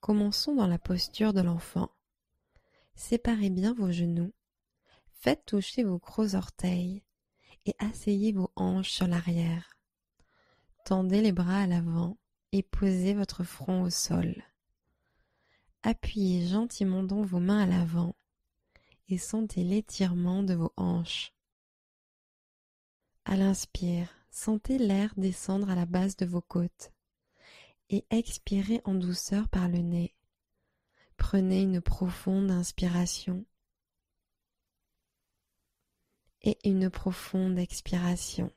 Commençons dans la posture de l'enfant. Séparez bien vos genoux, faites toucher vos gros orteils et asseyez vos hanches sur l'arrière. Tendez les bras à l'avant et posez votre front au sol. Appuyez gentiment donc vos mains à l'avant et sentez l'étirement de vos hanches. À l'inspire, sentez l'air descendre à la base de vos côtes et expirez en douceur par le nez. Prenez une profonde inspiration et une profonde expiration.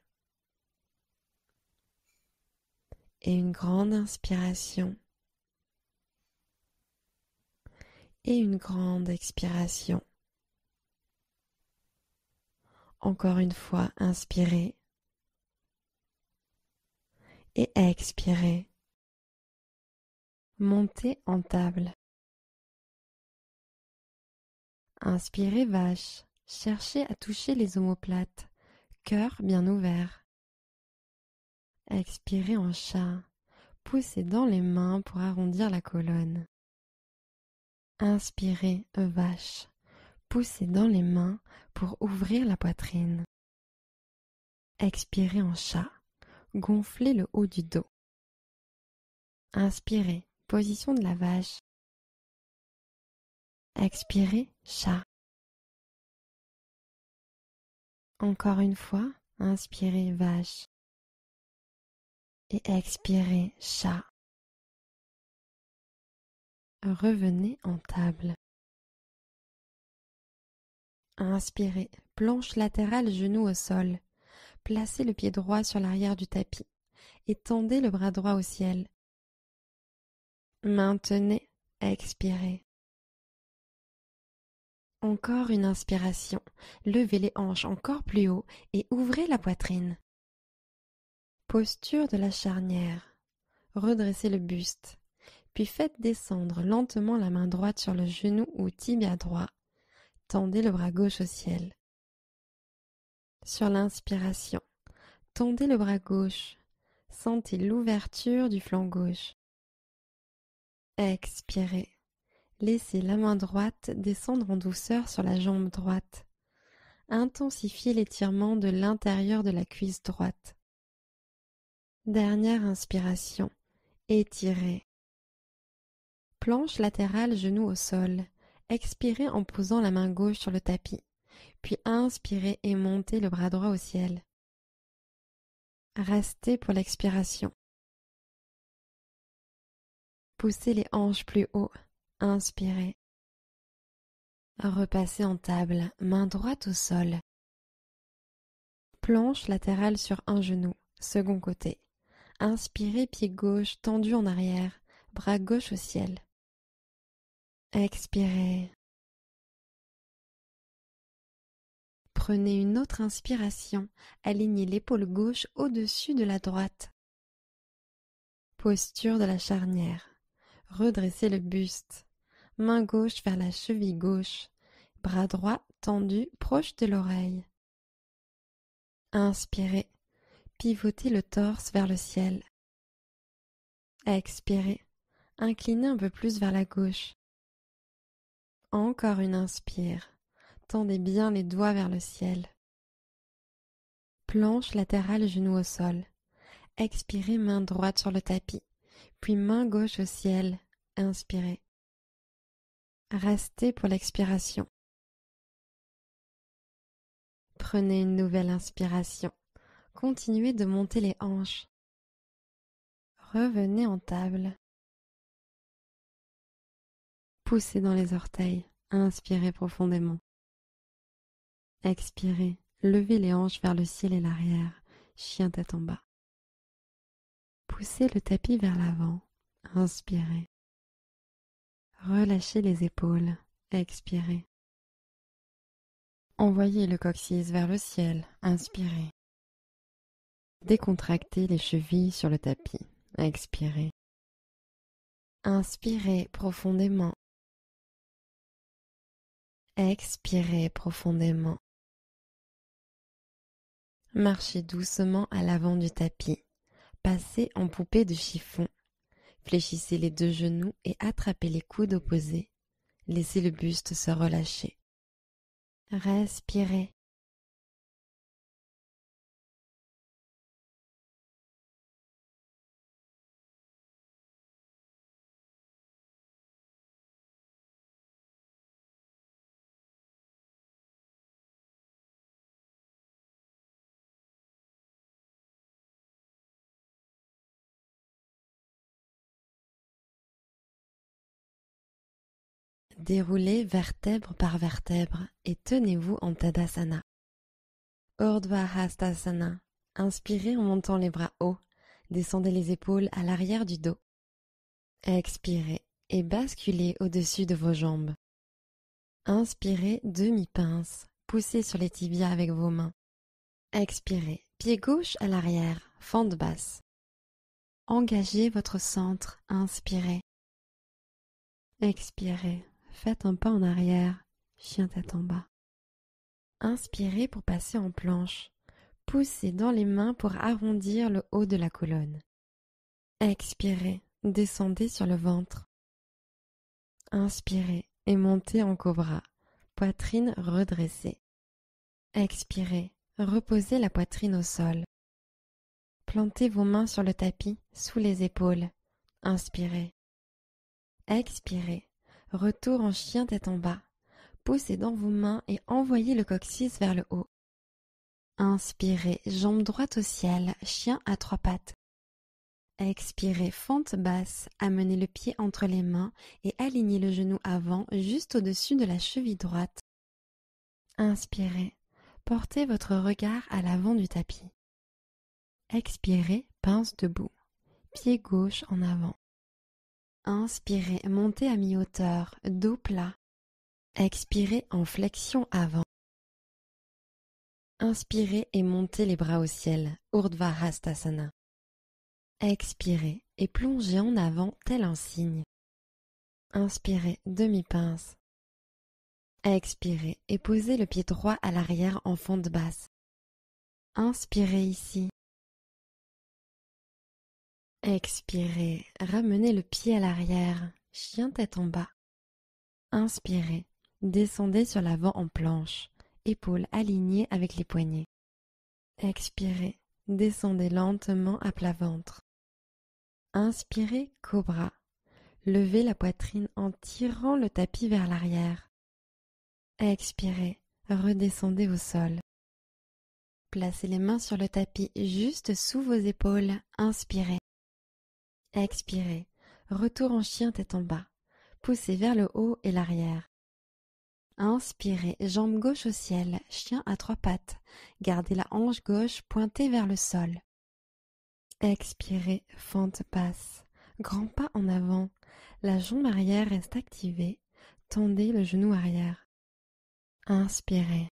Et une grande inspiration et une grande expiration. Encore une fois, inspirez et expirez. Montez en table. Inspirez vache, cherchez à toucher les omoplates, cœur bien ouvert. Expirez en chat, poussez dans les mains pour arrondir la colonne. Inspirez vache, poussez dans les mains pour ouvrir la poitrine. Expirez en chat, gonflez le haut du dos. Inspirez, position de la vache. Expirez, chat. Encore une fois, inspirez, vache. Et expirez, chat. Revenez en table. Inspirez, planche latérale, genou au sol. Placez le pied droit sur l'arrière du tapis et tendez le bras droit au ciel. Maintenez, expirez. Encore une inspiration. Levez les hanches encore plus haut et ouvrez la poitrine. Posture de la charnière. Redressez le buste, puis faites descendre lentement la main droite sur le genou ou tibia droit. Tendez le bras gauche au ciel. Sur l'inspiration, tendez le bras gauche. Sentez l'ouverture du flanc gauche. Expirez. Laissez la main droite descendre en douceur sur la jambe droite. Intensifiez l'étirement de l'intérieur de la cuisse droite. Dernière inspiration. Étirez. Planche latérale, genou au sol. Expirez en posant la main gauche sur le tapis. Puis inspirez et montez le bras droit au ciel. Restez pour l'expiration. Poussez les hanches plus haut. Inspirez. Repassez en table, main droite au sol. Planche latérale sur un genou, second côté. Inspirez, pied gauche tendu en arrière, bras gauche au ciel. Expirez. Prenez une autre inspiration, alignez l'épaule gauche au-dessus de la droite. Posture de la charnière. Redressez le buste. Main gauche vers la cheville gauche. Bras droit tendu proche de l'oreille. Inspirez. Pivotez le torse vers le ciel. Expirez. Inclinez un peu plus vers la gauche. Encore une inspire. Tendez bien les doigts vers le ciel. Planche latérale, genou au sol. Expirez, main droite sur le tapis, puis main gauche au ciel. Inspirez. Restez pour l'expiration. Prenez une nouvelle inspiration. Continuez de monter les hanches. Revenez en table. Poussez dans les orteils. Inspirez profondément. Expirez. Levez les hanches vers le ciel et l'arrière. Chien tête en bas. Poussez le tapis vers l'avant. Inspirez. Relâchez les épaules. Expirez. Envoyez le coccyx vers le ciel. Inspirez. Décontractez les chevilles sur le tapis. Expirez. Inspirez profondément. Expirez profondément. Marchez doucement à l'avant du tapis. Passez en poupée de chiffon. Fléchissez les deux genoux et attrapez les coudes opposés. Laissez le buste se relâcher. Respirez. Déroulez vertèbre par vertèbre et tenez-vous en Tadasana. Urdhva Hastasana. Inspirez en montant les bras hauts. Descendez les épaules à l'arrière du dos. Expirez et basculez au-dessus de vos jambes. Inspirez demi-pince. Poussez sur les tibias avec vos mains. Expirez, pied gauche à l'arrière, fente basse. Engagez votre centre, inspirez. Expirez, faites un pas en arrière, chien tête en bas. Inspirez pour passer en planche. Poussez dans les mains pour arrondir le haut de la colonne. Expirez, descendez sur le ventre. Inspirez et montez en cobra, poitrine redressée. Expirez, reposez la poitrine au sol. Plantez vos mains sur le tapis, sous les épaules. Inspirez. Expirez, retour en chien tête en bas. Poussez dans vos mains et envoyez le coccyx vers le haut. Inspirez, jambe droite au ciel, chien à trois pattes. Expirez, fente basse, amenez le pied entre les mains et alignez le genou avant juste au-dessus de la cheville droite. Inspirez, portez votre regard à l'avant du tapis. Expirez, pince debout, pied gauche en avant. Inspirez, montez à mi-hauteur, dos plat. Expirez en flexion avant. Inspirez et montez les bras au ciel, Urdhva Hastasana. Expirez et plongez en avant tel un cygne. Inspirez, demi-pince. Expirez et posez le pied droit à l'arrière en fente basse. Inspirez ici. Expirez, ramenez le pied à l'arrière, chien tête en bas. Inspirez, descendez sur l'avant en planche, épaules alignées avec les poignets. Expirez, descendez lentement à plat ventre. Inspirez, cobra. Levez la poitrine en tirant le tapis vers l'arrière. Expirez, redescendez au sol. Placez les mains sur le tapis juste sous vos épaules. Inspirez. Expirez, retour en chien tête en bas. Poussez vers le haut et l'arrière. Inspirez, jambe gauche au ciel, chien à trois pattes. Gardez la hanche gauche pointée vers le sol. Expirez, fente basse. Grand pas en avant. La jambe arrière reste activée. Tendez le genou arrière. Inspirez.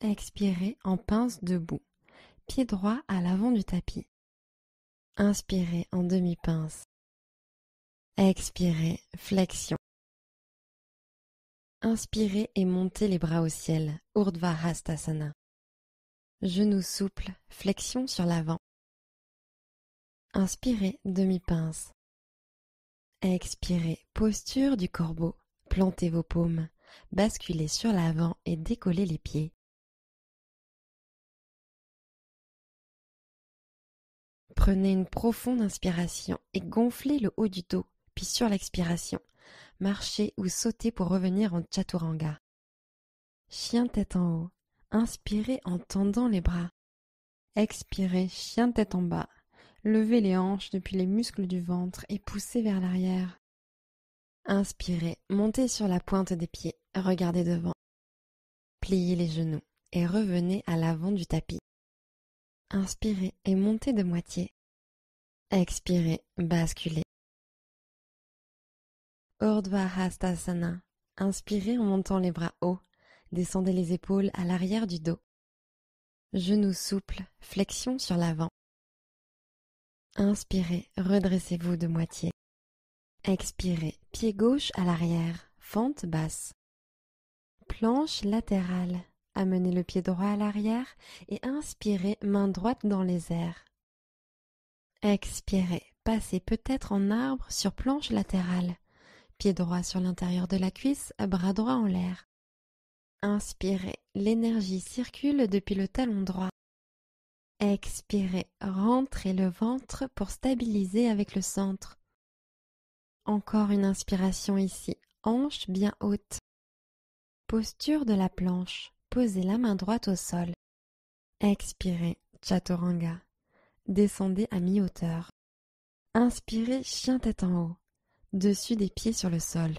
Expirez en pince debout. Pied droit à l'avant du tapis. Inspirez en demi-pince. Expirez, flexion. Inspirez et montez les bras au ciel, Urdhva Hastasana. Genoux souples, flexion sur l'avant. Inspirez, demi-pince. Expirez, posture du corbeau. Plantez vos paumes, basculez sur l'avant et décollez les pieds. Prenez une profonde inspiration et gonflez le haut du dos, puis sur l'expiration, marchez ou sautez pour revenir en Chaturanga. Chien tête en haut, inspirez en tendant les bras. Expirez, chien tête en bas. Levez les hanches depuis les muscles du ventre et poussez vers l'arrière. Inspirez, montez sur la pointe des pieds, regardez devant. Pliez les genoux et revenez à l'avant du tapis. Inspirez et montez de moitié. Expirez, basculez. Urdhva Hastasana. Inspirez en montant les bras hauts. Descendez les épaules à l'arrière du dos. Genoux souples, flexion sur l'avant. Inspirez, redressez-vous de moitié. Expirez, pied gauche à l'arrière, fente basse. Planche latérale. Amenez le pied droit à l'arrière et inspirez, main droite dans les airs. Expirez, passez peut-être en arbre sur planche latérale. Pied droit sur l'intérieur de la cuisse, bras droit en l'air. Inspirez, l'énergie circule depuis le talon droit. Expirez, rentrez le ventre pour stabiliser avec le centre. Encore une inspiration ici, hanche bien haute. Posture de la planche, posez la main droite au sol. Expirez, Chaturanga. Descendez à mi-hauteur. Inspirez, chien tête en haut, dessus des pieds sur le sol.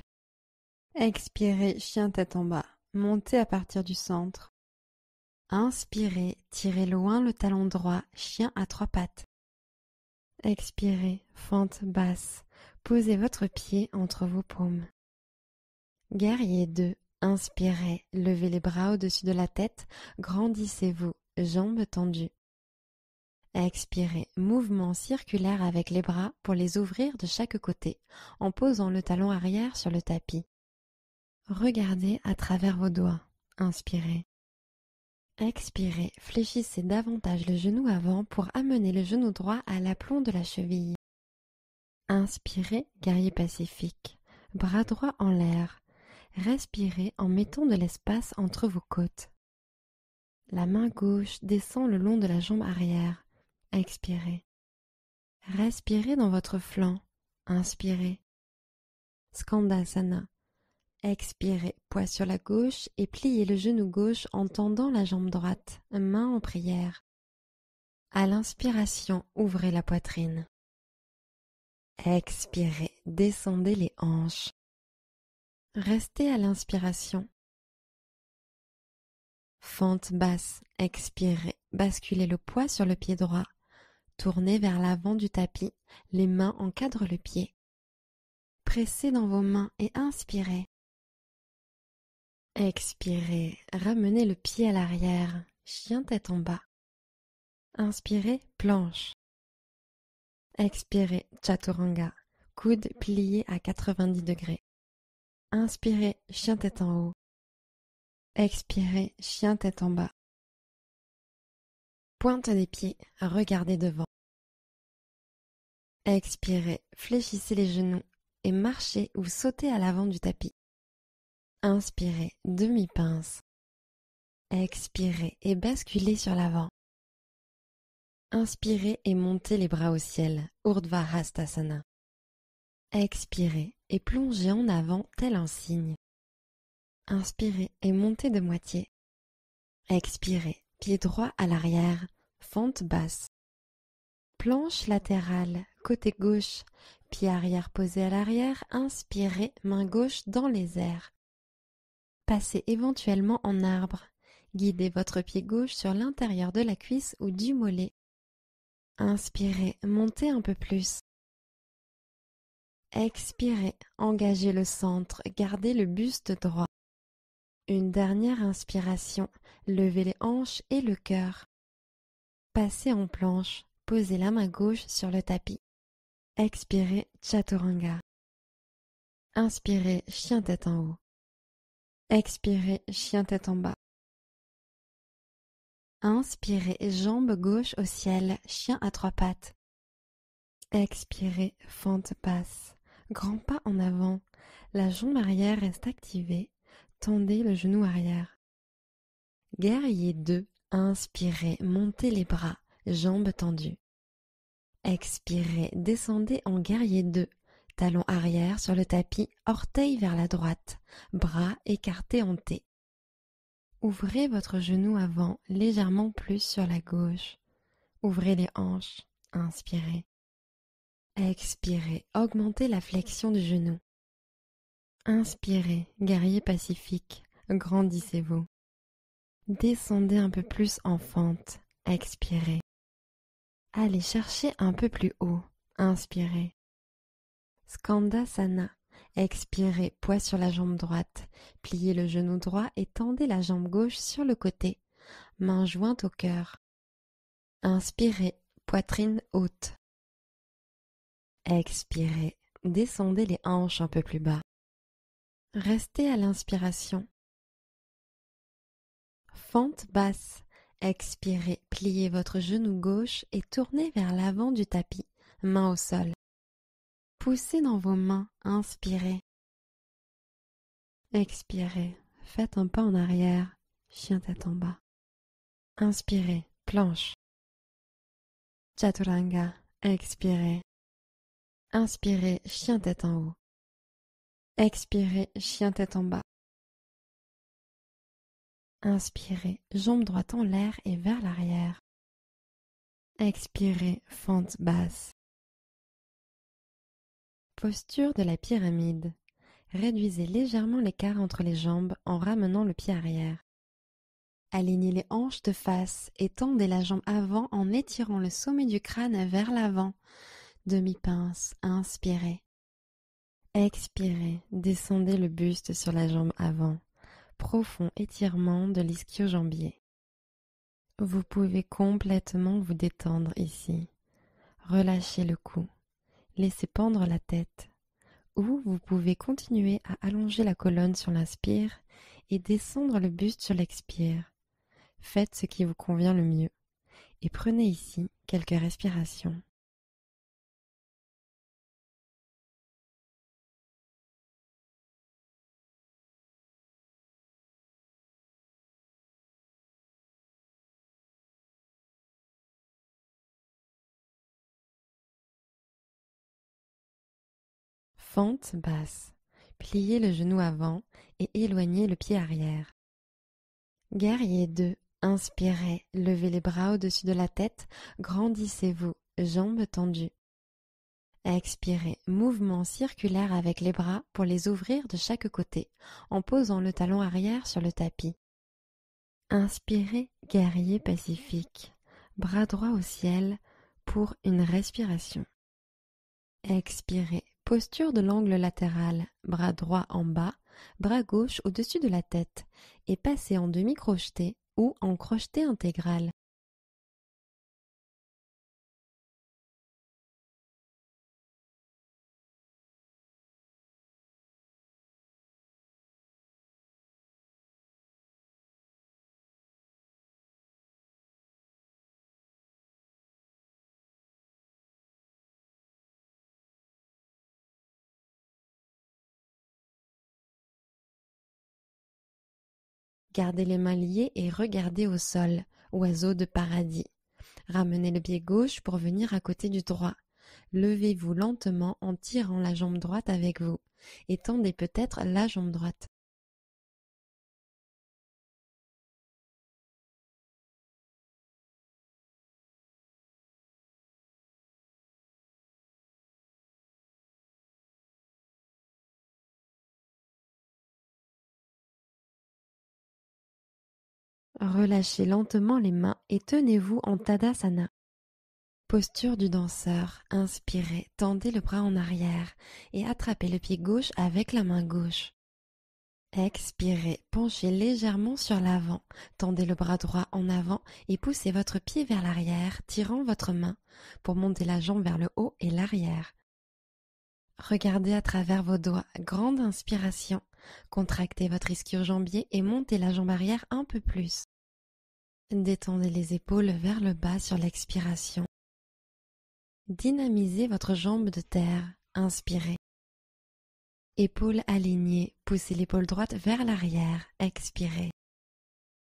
Expirez, chien tête en bas, montez à partir du centre. Inspirez, tirez loin le talon droit, chien à trois pattes. Expirez, fente basse, posez votre pied entre vos paumes. Guerrier 2, inspirez, levez les bras au-dessus de la tête, grandissez-vous, jambes tendues. Expirez, mouvement circulaire avec les bras pour les ouvrir de chaque côté, en posant le talon arrière sur le tapis. Regardez à travers vos doigts. Inspirez. Expirez, fléchissez davantage le genou avant pour amener le genou droit à l'aplomb de la cheville. Inspirez, guerrier pacifique, bras droit en l'air. Respirez en mettant de l'espace entre vos côtes. La main gauche descend le long de la jambe arrière. Expirez. Respirez dans votre flanc. Inspirez. Skandasana. Expirez, poids sur la gauche et pliez le genou gauche en tendant la jambe droite, main en prière. À l'inspiration, ouvrez la poitrine. Expirez, descendez les hanches. Restez à l'inspiration. Fente basse, expirez, basculez le poids sur le pied droit. Tournez vers l'avant du tapis, les mains encadrent le pied. Pressez dans vos mains et inspirez. Expirez, ramenez le pied à l'arrière, chien tête en bas. Inspirez, planche. Expirez, Chaturanga, coude plié à 90 degrés. Inspirez, chien tête en haut. Expirez, chien tête en bas. Pointe des pieds, regardez devant. Expirez, fléchissez les genoux et marchez ou sautez à l'avant du tapis. Inspirez, demi-pince. Expirez et basculez sur l'avant. Inspirez et montez les bras au ciel, Urdhva Hastasana. Expirez et plongez en avant tel un cygne. Inspirez et montez de moitié. Expirez, pied droit à l'arrière, fente basse. Planche latérale, côté gauche, pied arrière posé à l'arrière, inspirez, main gauche dans les airs. Passez éventuellement en arbre. Guidez votre pied gauche sur l'intérieur de la cuisse ou du mollet. Inspirez, montez un peu plus. Expirez, engagez le centre, gardez le buste droit. Une dernière inspiration, levez les hanches et le cœur. Passez en planche, posez la main gauche sur le tapis. Expirez, Chaturanga. Inspirez, chien tête en haut. Expirez, chien tête en bas. Inspirez, jambe gauche au ciel, chien à trois pattes. Expirez, fente basse. Grand pas en avant. La jambe arrière reste activée. Tendez le genou arrière. Guerrier 2. Inspirez, montez les bras, jambes tendues. Expirez, descendez en guerrier 2. Talon arrière sur le tapis, orteil vers la droite, bras écartés en T. Ouvrez votre genou avant, légèrement plus sur la gauche. Ouvrez les hanches, inspirez. Expirez, augmentez la flexion du genou. Inspirez, guerrier pacifique, grandissez-vous. Descendez un peu plus en fente, expirez. Allez chercher un peu plus haut, inspirez. Skandasana, expirez, poids sur la jambe droite, pliez le genou droit et tendez la jambe gauche sur le côté, main jointe au cœur. Inspirez, poitrine haute. Expirez, descendez les hanches un peu plus bas. Restez à l'inspiration. Fente basse, expirez, pliez votre genou gauche et tournez vers l'avant du tapis, main au sol. Poussez dans vos mains, inspirez. Expirez, faites un pas en arrière, chien tête en bas. Inspirez, planche. Chaturanga, expirez. Inspirez, chien tête en haut. Expirez, chien tête en bas. Inspirez, jambe droite en l'air et vers l'arrière. Expirez, fente basse. Posture de la pyramide. Réduisez légèrement l'écart entre les jambes en ramenant le pied arrière. Alignez les hanches de face et tendez la jambe avant en étirant le sommet du crâne vers l'avant. Demi-pince, inspirez. Expirez, descendez le buste sur la jambe avant. Profond étirement de l'ischio-jambier. Vous pouvez complètement vous détendre ici. Relâchez le cou. Laissez pendre la tête. Ou vous pouvez continuer à allonger la colonne sur l'inspire et descendre le buste sur l'expire. Faites ce qui vous convient le mieux et prenez ici quelques respirations. Fente basse. Pliez le genou avant et éloignez le pied arrière. Guerrier 2. Inspirez, levez les bras au-dessus de la tête, grandissez-vous, jambes tendues. Expirez, mouvement circulaire avec les bras pour les ouvrir de chaque côté, en posant le talon arrière sur le tapis. Inspirez, guerrier pacifique, bras droit au ciel pour une respiration. Expirez, posture de l'angle latéral, bras droit en bas, bras gauche au-dessus de la tête et passez en demi-crocheté ou en crocheté intégral. Gardez les mains liées et regardez au sol, oiseau de paradis. Ramenez le pied gauche pour venir à côté du droit. Levez-vous lentement en tirant la jambe droite avec vous et tendez peut-être la jambe droite. Relâchez lentement les mains et tenez-vous en Tadasana. Posture du danseur. Inspirez, tendez le bras en arrière et attrapez le pied gauche avec la main gauche. Expirez, penchez légèrement sur l'avant, tendez le bras droit en avant et poussez votre pied vers l'arrière, tirant votre main pour monter la jambe vers le haut et l'arrière. Regardez à travers vos doigts, grande inspiration. Contractez votre ischio-jambier et montez la jambe arrière un peu plus. Détendez les épaules vers le bas sur l'expiration. Dynamisez votre jambe de terre. Inspirez. Épaules alignées, poussez l'épaule droite vers l'arrière. Expirez.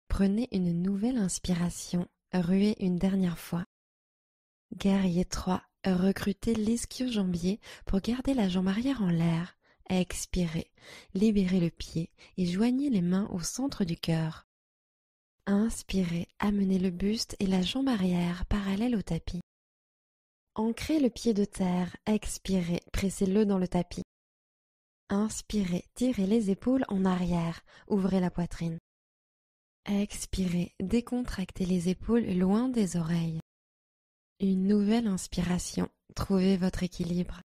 Prenez une nouvelle inspiration. Ruez une dernière fois. Guerrier 3. Recrutez l'ischio-jambier pour garder la jambe arrière en l'air. Expirez. Libérez le pied et joignez les mains au centre du cœur. Inspirez. Amenez le buste et la jambe arrière parallèle au tapis. Ancrez le pied de terre. Expirez. Pressez-le dans le tapis. Inspirez. Tirez les épaules en arrière. Ouvrez la poitrine. Expirez. Décontractez les épaules loin des oreilles. Une nouvelle inspiration. Trouvez votre équilibre.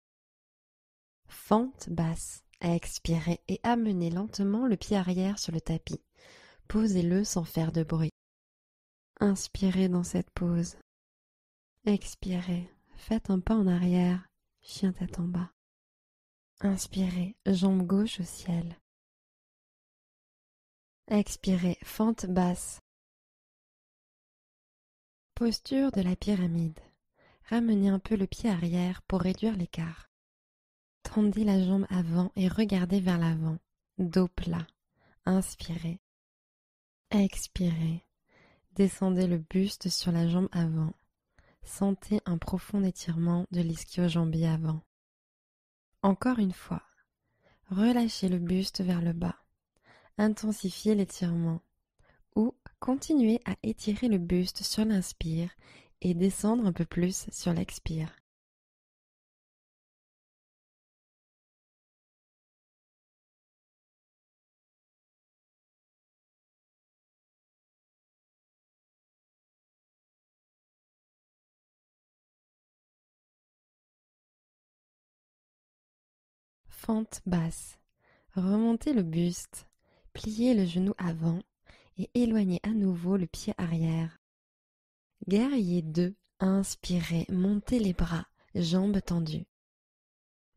Fente basse. Expirez et amenez lentement le pied arrière sur le tapis. Posez-le sans faire de bruit. Inspirez dans cette pose. Expirez. Faites un pas en arrière. Chien tête en bas. Inspirez. Jambe gauche au ciel. Expirez. Fente basse. Posture de la pyramide. Ramenez un peu le pied arrière pour réduire l'écart. Tendez la jambe avant et regardez vers l'avant. Dos plat. Inspirez. Expirez. Descendez le buste sur la jambe avant. Sentez un profond étirement de l'ischio-jambier avant. Encore une fois. Relâchez le buste vers le bas. Intensifiez l'étirement. Ou continuez à étirer le buste sur l'inspire et descendre un peu plus sur l'expire. Fente basse. Remontez le buste, pliez le genou avant et éloignez à nouveau le pied arrière. Guerrier 2, inspirez, montez les bras, jambes tendues.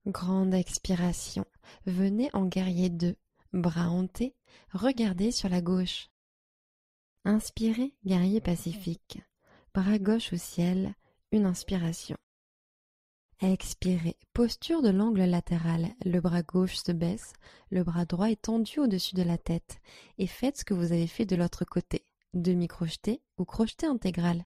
Grande expiration, venez en guerrier 2, bras hantés, regardez sur la gauche. Inspirez, guerrier pacifique, bras gauche au ciel, une inspiration. Expirez, posture de l'angle latéral, le bras gauche se baisse, le bras droit est tendu au-dessus de la tête et faites ce que vous avez fait de l'autre côté, demi-crocheté ou crocheté intégral.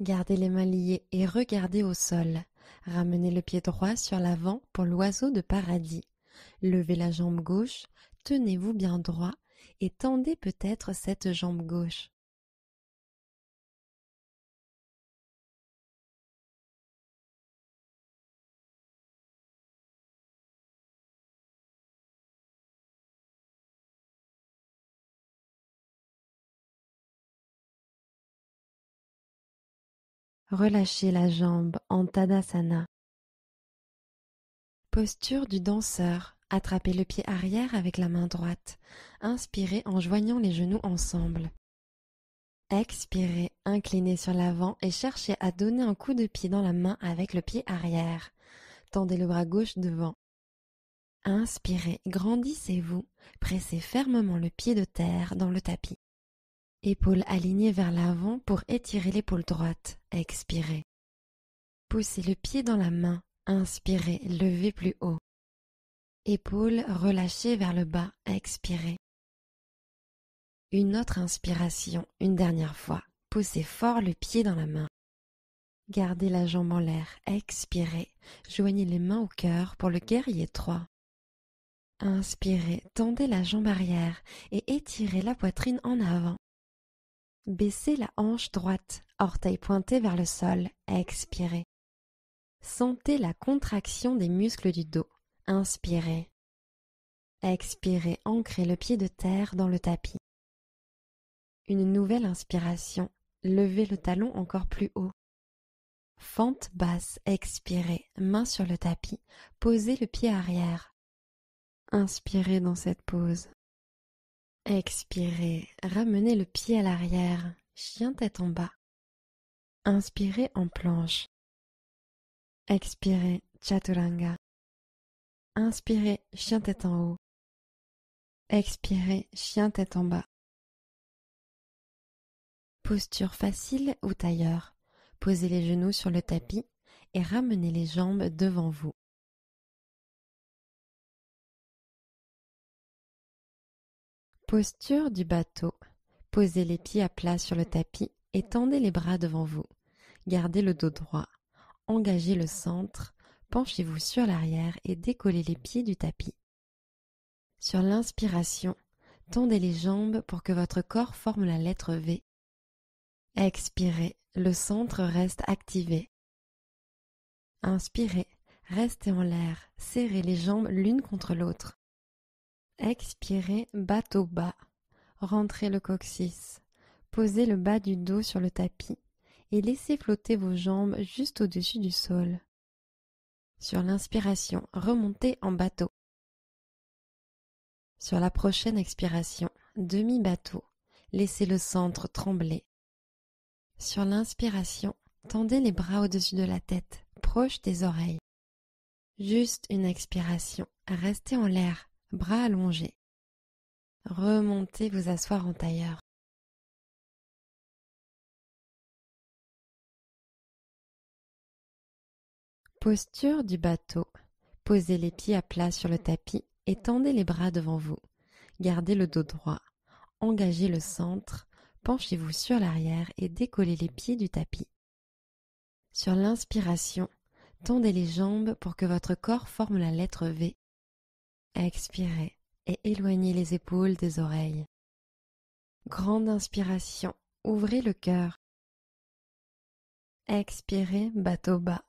Gardez les mains liées et regardez au sol. Ramenez le pied droit sur l'avant pour l'oiseau de paradis. Levez la jambe gauche, tenez-vous bien droit et tendez peut-être cette jambe gauche. Relâchez la jambe en Tadasana. Posture du danseur. Attrapez le pied arrière avec la main droite. Inspirez en joignant les genoux ensemble. Expirez, inclinez sur l'avant et cherchez à donner un coup de pied dans la main avec le pied arrière. Tendez le bras gauche devant. Inspirez, grandissez-vous, pressez fermement le pied de terre dans le tapis. Épaules alignées vers l'avant pour étirer l'épaule droite. Expirez. Poussez le pied dans la main. Inspirez, levez plus haut. Épaules relâchées vers le bas. Expirez. Une autre inspiration, une dernière fois. Poussez fort le pied dans la main. Gardez la jambe en l'air. Expirez. Joignez les mains au cœur pour le guerrier 3. Inspirez, tendez la jambe arrière et étirez la poitrine en avant. Baissez la hanche droite, orteils pointés vers le sol. Expirez. Sentez la contraction des muscles du dos. Inspirez. Expirez, ancrez le pied de terre dans le tapis. Une nouvelle inspiration. Levez le talon encore plus haut. Fente basse, expirez, main sur le tapis, posez le pied arrière. Inspirez dans cette pose. Expirez, ramenez le pied à l'arrière, chien tête en bas. Inspirez en planche. Expirez, chaturanga. Inspirez, chien tête en haut. Expirez, chien tête en bas. Posture facile ou tailleur. Posez les genoux sur le tapis et ramenez les jambes devant vous. Posture du bateau. Posez les pieds à plat sur le tapis et tendez les bras devant vous. Gardez le dos droit. Engagez le centre. Penchez-vous sur l'arrière et décollez les pieds du tapis. Sur l'inspiration, tendez les jambes pour que votre corps forme la lettre V. Expirez, le centre reste activé. Inspirez, restez en l'air, serrez les jambes l'une contre l'autre. Expirez, bateau bas, rentrez le coccyx, posez le bas du dos sur le tapis et laissez flotter vos jambes juste au-dessus du sol. Sur l'inspiration, remontez en bateau. Sur la prochaine expiration, demi-bateau, laissez le centre trembler. Sur l'inspiration, tendez les bras au-dessus de la tête, proche des oreilles. Juste une expiration, restez en l'air, bras allongés. Remontez vous asseoir en tailleur. Posture du bateau. Posez les pieds à plat sur le tapis et tendez les bras devant vous. Gardez le dos droit. Engagez le centre. Penchez-vous sur l'arrière et décollez les pieds du tapis. Sur l'inspiration, tendez les jambes pour que votre corps forme la lettre V. Expirez et éloignez les épaules des oreilles. Grande inspiration, ouvrez le cœur. Expirez, bateau bas.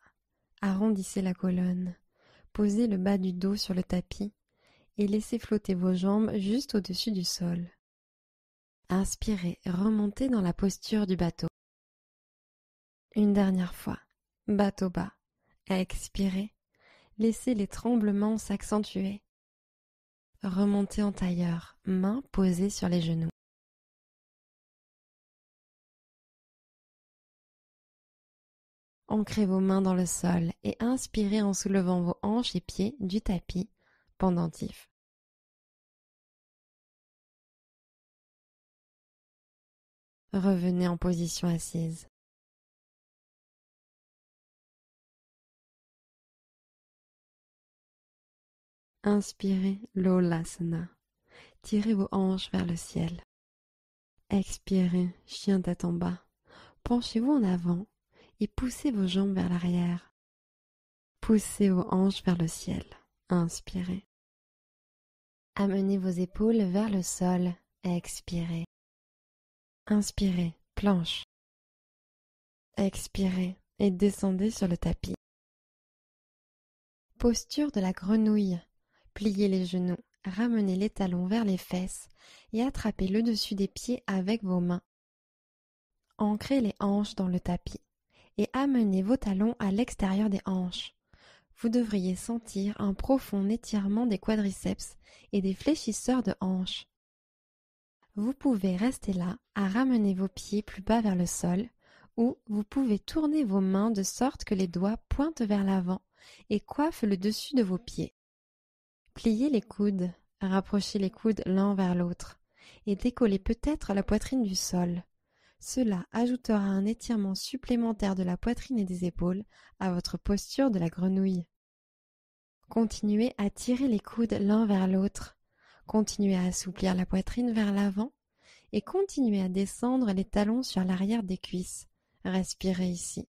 Arrondissez la colonne. Posez le bas du dos sur le tapis et laissez flotter vos jambes juste au-dessus du sol. Inspirez, remontez dans la posture du bateau. Une dernière fois, bateau bas. Expirez, laissez les tremblements s'accentuer. Remontez en tailleur, mains posées sur les genoux. Ancrez vos mains dans le sol et inspirez en soulevant vos hanches et pieds du tapis, pendentif. Revenez en position assise. Inspirez l'Olasana. Tirez vos hanches vers le ciel. Expirez, chien tête en bas. Penchez-vous en avant et poussez vos jambes vers l'arrière. Poussez vos hanches vers le ciel. Inspirez. Amenez vos épaules vers le sol. Expirez. Inspirez, planche. Expirez et descendez sur le tapis. Posture de la grenouille. Pliez les genoux, ramenez les talons vers les fesses et attrapez le dessus des pieds avec vos mains. Ancrez les hanches dans le tapis et amenez vos talons à l'extérieur des hanches. Vous devriez sentir un profond étirement des quadriceps et des fléchisseurs de hanches. Vous pouvez rester là à ramener vos pieds plus bas vers le sol ou vous pouvez tourner vos mains de sorte que les doigts pointent vers l'avant et coiffent le dessus de vos pieds. Pliez les coudes, rapprochez les coudes l'un vers l'autre et décollez peut-être la poitrine du sol. Cela ajoutera un étirement supplémentaire de la poitrine et des épaules à votre posture de la grenouille. Continuez à tirer les coudes l'un vers l'autre. Continuez à assouplir la poitrine vers l'avant et continuez à descendre les talons sur l'arrière des cuisses. Respirez ici.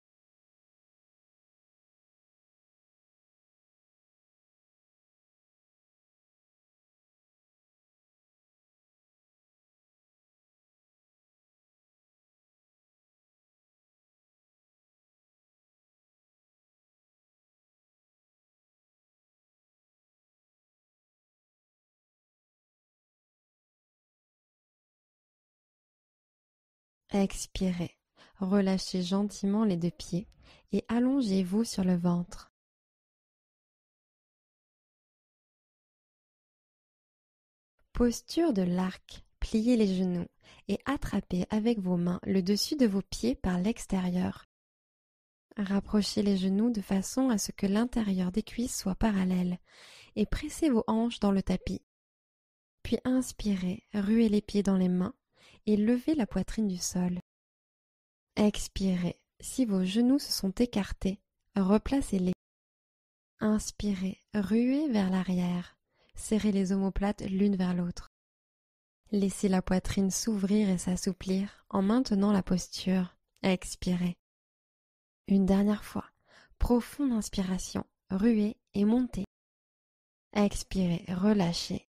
Expirez. Relâchez gentiment les deux pieds et allongez-vous sur le ventre. Posture de l'arc. Pliez les genoux et attrapez avec vos mains le dessus de vos pieds par l'extérieur. Rapprochez les genoux de façon à ce que l'intérieur des cuisses soit parallèle et pressez vos hanches dans le tapis. Puis inspirez, ruez les pieds dans les mains et levez la poitrine du sol. Expirez. Si vos genoux se sont écartés, replacez-les. Inspirez, ruez vers l'arrière. Serrez les omoplates l'une vers l'autre. Laissez la poitrine s'ouvrir et s'assouplir en maintenant la posture. Expirez. Une dernière fois. Profonde inspiration. Ruez et montez. Expirez, relâchez.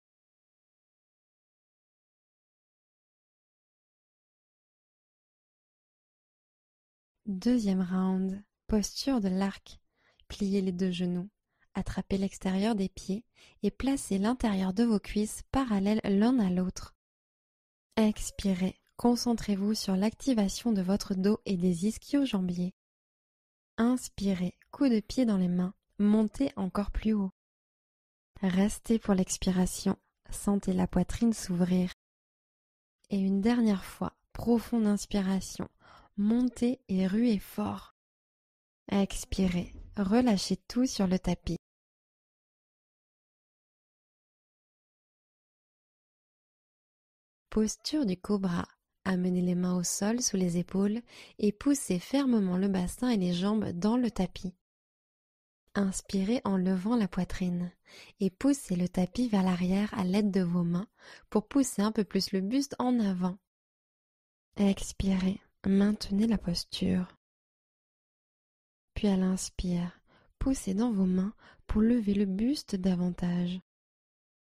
Deuxième round. Posture de l'arc. Pliez les deux genoux. Attrapez l'extérieur des pieds et placez l'intérieur de vos cuisses parallèles l'un à l'autre. Expirez. Concentrez-vous sur l'activation de votre dos et des ischio-jambiers. Inspirez, coup de pied dans les mains, montez encore plus haut. Restez pour l'expiration, sentez la poitrine s'ouvrir. Et une dernière fois, profonde inspiration, montez et ruez fort. Expirez, relâchez tout sur le tapis. Posture du cobra. Amenez les mains au sol sous les épaules et poussez fermement le bassin et les jambes dans le tapis. Inspirez en levant la poitrine et poussez le tapis vers l'arrière à l'aide de vos mains pour pousser un peu plus le buste en avant. Expirez, maintenez la posture. Puis à l'inspire, poussez dans vos mains pour lever le buste davantage.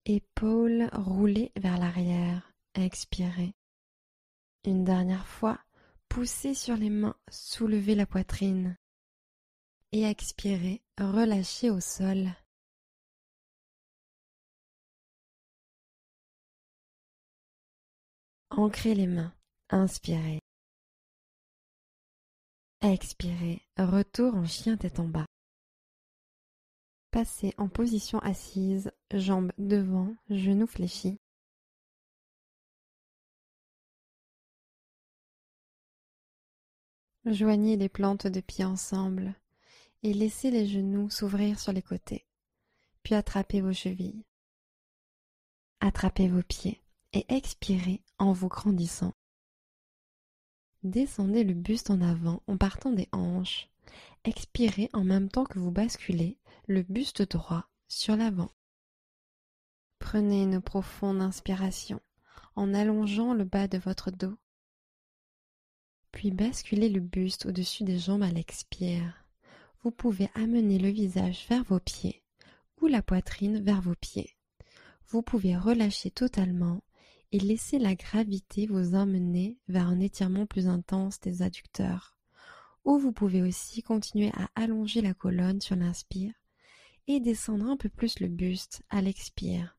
Épaules roulées vers l'arrière. Expirez. Une dernière fois, poussez sur les mains, soulevez la poitrine. Et expirez, relâchez au sol. Ancrez les mains, inspirez. Expirez, retour en chien tête en bas. Passez en position assise, jambes devant, genoux fléchis. Joignez les plantes de pieds ensemble et laissez les genoux s'ouvrir sur les côtés, puis attrapez vos chevilles. Attrapez vos pieds et expirez en vous grandissant. Descendez le buste en avant en partant des hanches. Expirez en même temps que vous basculez le buste droit sur l'avant. Prenez une profonde inspiration en allongeant le bas de votre dos. Puis basculez le buste au-dessus des jambes à l'expire. Vous pouvez amener le visage vers vos pieds ou la poitrine vers vos pieds. Vous pouvez relâcher totalement et laisser la gravité vous emmener vers un étirement plus intense des adducteurs. Ou vous pouvez aussi continuer à allonger la colonne sur l'inspire et descendre un peu plus le buste à l'expire.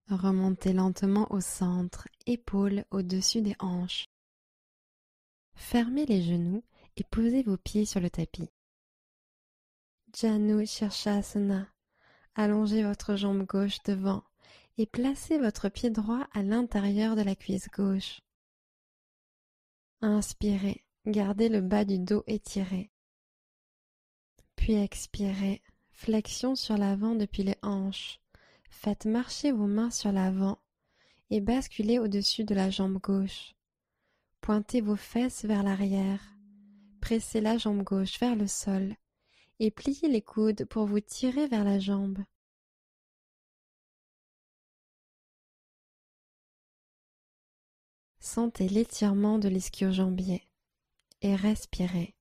Remontez lentement au centre, épaules au-dessus des hanches. Fermez les genoux et posez vos pieds sur le tapis. Janu Shirshasana. Allongez votre jambe gauche devant et placez votre pied droit à l'intérieur de la cuisse gauche. Inspirez, gardez le bas du dos étiré. Puis expirez, flexion sur l'avant depuis les hanches. Faites marcher vos mains sur l'avant et basculez au-dessus de la jambe gauche. Pointez vos fesses vers l'arrière. Pressez la jambe gauche vers le sol et pliez les coudes pour vous tirer vers la jambe. Sentez l'étirement de l'ischio-jambier et respirez.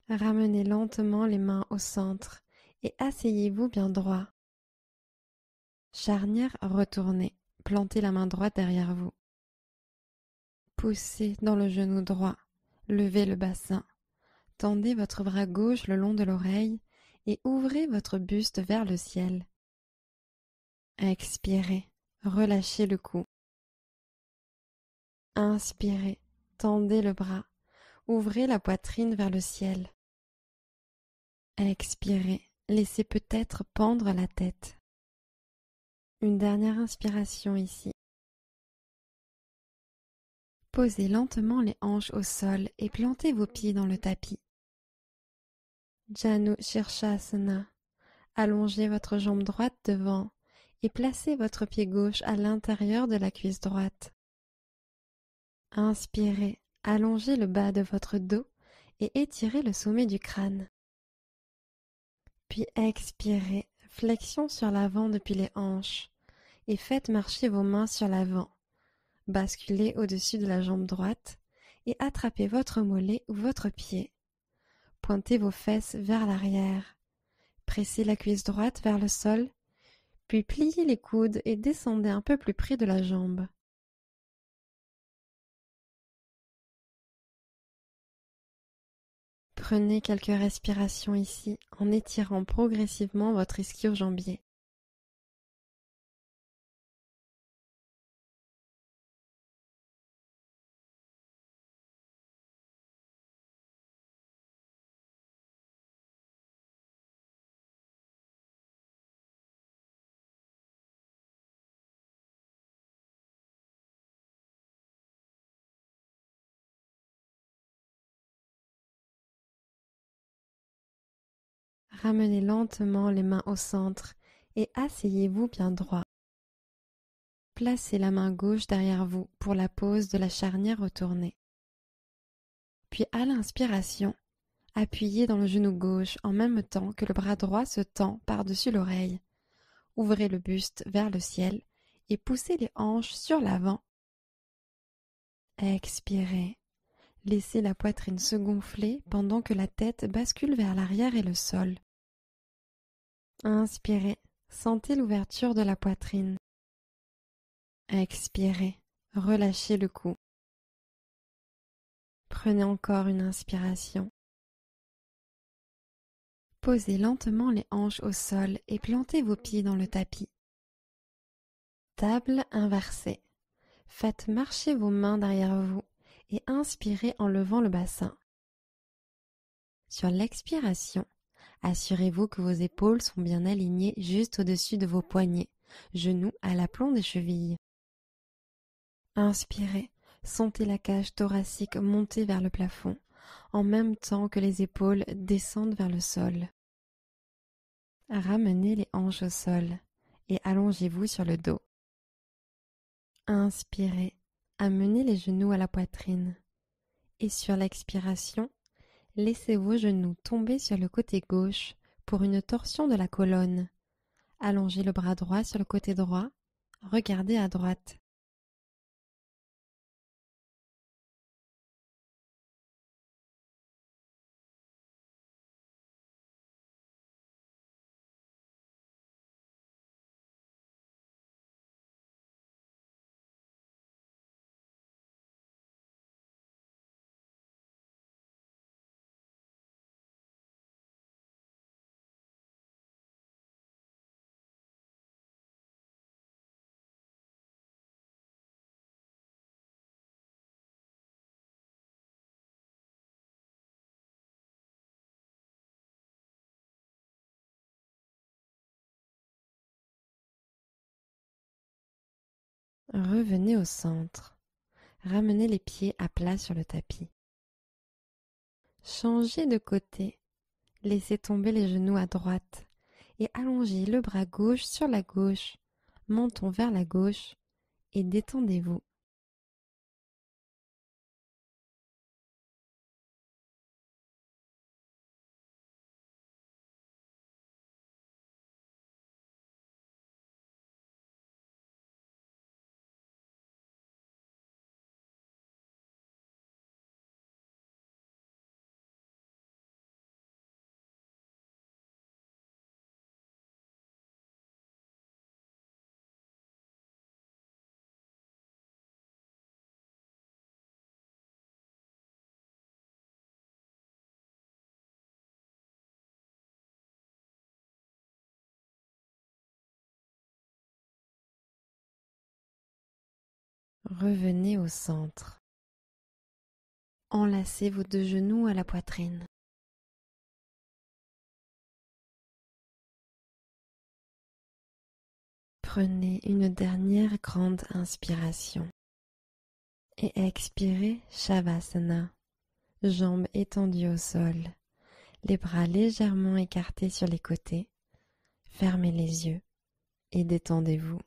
Ramenez lentement les mains au centre et asseyez-vous bien droit. Charnière retournée, plantez la main droite derrière vous. Poussez dans le genou droit, levez le bassin, tendez votre bras gauche le long de l'oreille et ouvrez votre buste vers le ciel. Expirez, relâchez le cou. Inspirez, tendez le bras, ouvrez la poitrine vers le ciel. Expirez, laissez peut-être pendre la tête. Une dernière inspiration ici. Posez lentement les hanches au sol et plantez vos pieds dans le tapis. Janu Shirshasana. Allongez votre jambe droite devant et placez votre pied gauche à l'intérieur de la cuisse droite. Inspirez, allongez le bas de votre dos et étirez le sommet du crâne. Puis expirez, flexion sur l'avant depuis les hanches et faites marcher vos mains sur l'avant. Basculez au-dessus de la jambe droite et attrapez votre mollet ou votre pied. Pointez vos fesses vers l'arrière. Pressez la cuisse droite vers le sol, puis pliez les coudes et descendez un peu plus près de la jambe. Prenez quelques respirations ici en étirant progressivement votre ischio-jambier. Ramenez lentement les mains au centre et asseyez-vous bien droit. Placez la main gauche derrière vous pour la pose de la charnière retournée. Puis à l'inspiration, appuyez dans le genou gauche en même temps que le bras droit se tend par-dessus l'oreille. Ouvrez le buste vers le ciel et poussez les hanches sur l'avant. Expirez. Laissez la poitrine se gonfler pendant que la tête bascule vers l'arrière et le sol. Inspirez. Sentez l'ouverture de la poitrine. Expirez. Relâchez le cou. Prenez encore une inspiration. Posez lentement les hanches au sol et plantez vos pieds dans le tapis. Table inversée. Faites marcher vos mains derrière vous et inspirez en levant le bassin. Sur l'expiration, assurez-vous que vos épaules sont bien alignées juste au-dessus de vos poignets, genoux à l'aplomb des chevilles. Inspirez, sentez la cage thoracique monter vers le plafond, en même temps que les épaules descendent vers le sol. Ramenez les hanches au sol et allongez-vous sur le dos. Inspirez, amenez les genoux à la poitrine. Et sur l'expiration, laissez vos genoux tomber sur le côté gauche pour une torsion de la colonne. Allongez le bras droit sur le côté droit. Regardez à droite. Revenez au centre. Ramenez les pieds à plat sur le tapis. Changez de côté. Laissez tomber les genoux à droite et allongez le bras gauche sur la gauche, menton vers la gauche et détendez-vous. Revenez au centre. Enlacez vos deux genoux à la poitrine. Prenez une dernière grande inspiration. Et expirez Shavasana, jambes étendues au sol, les bras légèrement écartés sur les côtés. Fermez les yeux et détendez-vous.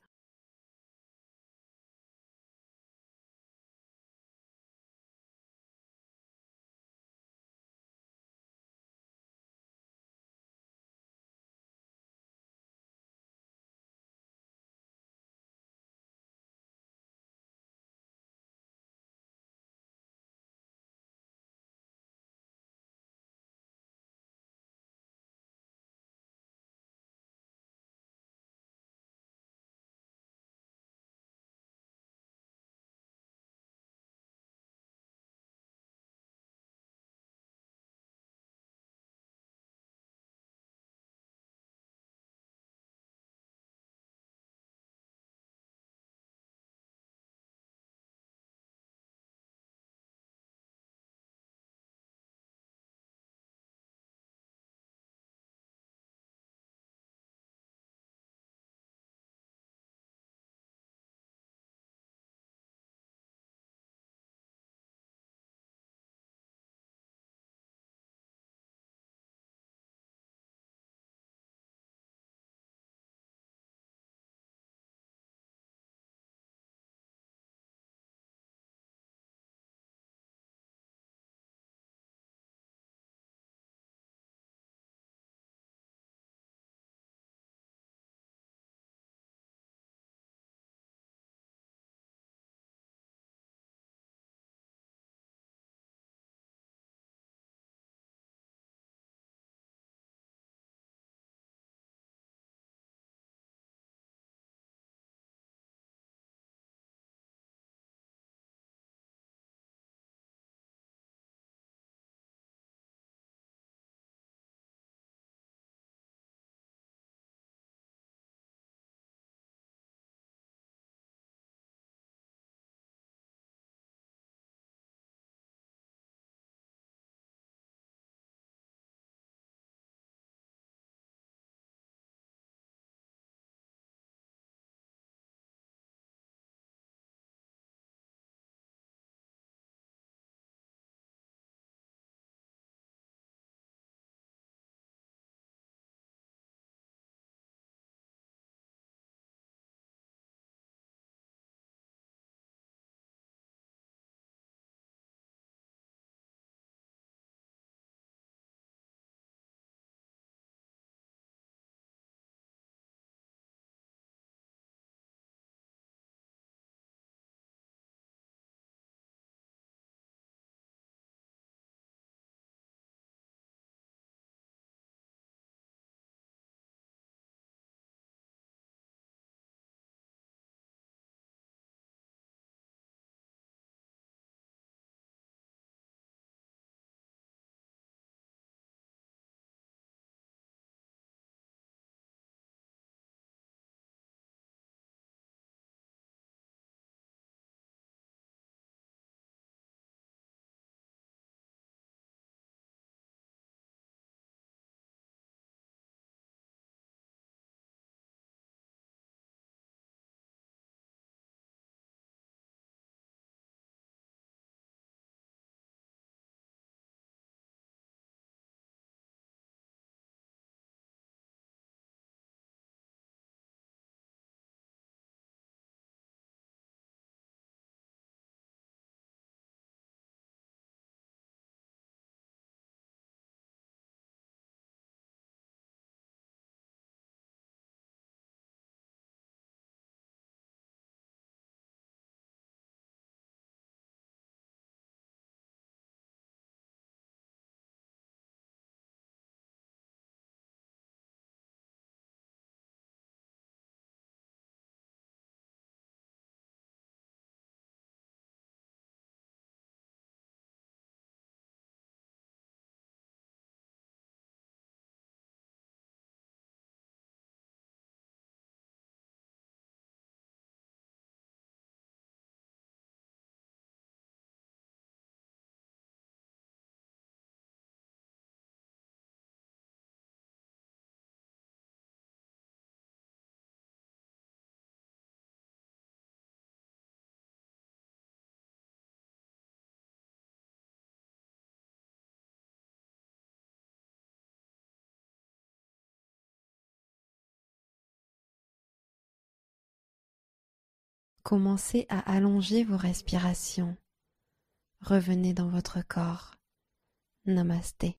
Commencez à allonger vos respirations. Revenez dans votre corps. Namasté.